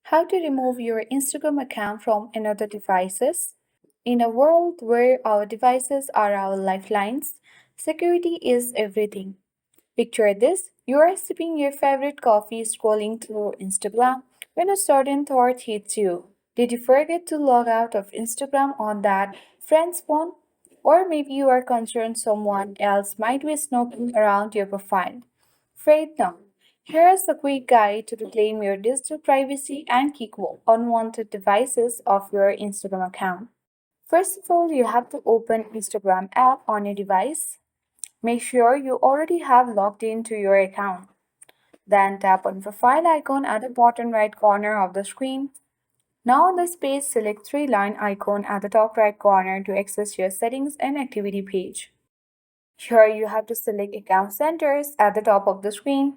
How to remove your Instagram account from another devices. In a world where our devices are our lifelines, security is everything. Picture this, you are sipping your favorite coffee scrolling through Instagram when a sudden thought hits you. Did you forget to log out of Instagram on that friend's phone? Or maybe you are concerned someone else might be snooping around your profile. Fret not. Here's a quick guide to reclaim your digital privacy and keep unwanted devices off your Instagram account. First of all, you have to open Instagram app on your device. Make sure you already have logged into your account. Then tap on profile icon at the bottom right corner of the screen. Now on this page, select three-line icon at the top right corner to access your settings and activity page. Here you have to select account centers at the top of the screen.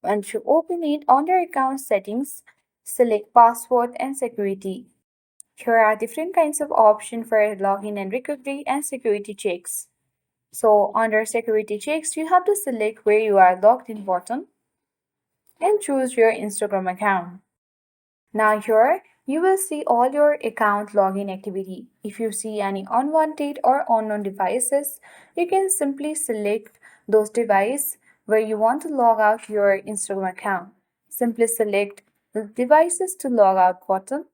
Once you open it under account settings, select password and security. Here are different kinds of options for login and recovery and security checks. So under security checks, you have to select where you are logged in button and choose your Instagram account. Now here, you will see all your account login activity. If you see any unwanted or unknown devices, you can simply select those devices where you want to log out your Instagram account. Simply select the devices to log out button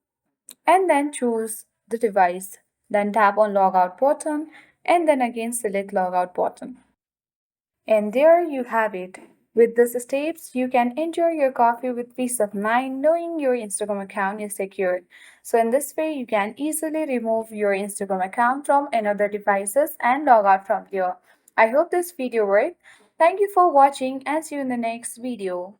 and then choose the device. Then tap on logout button and then again select logout button. And there you have it. With these steps, you can enjoy your coffee with peace of mind knowing your Instagram account is secure. So in this way, you can easily remove your Instagram account from another devices and log out from here. I hope this video worked. Thank you for watching and see you in the next video.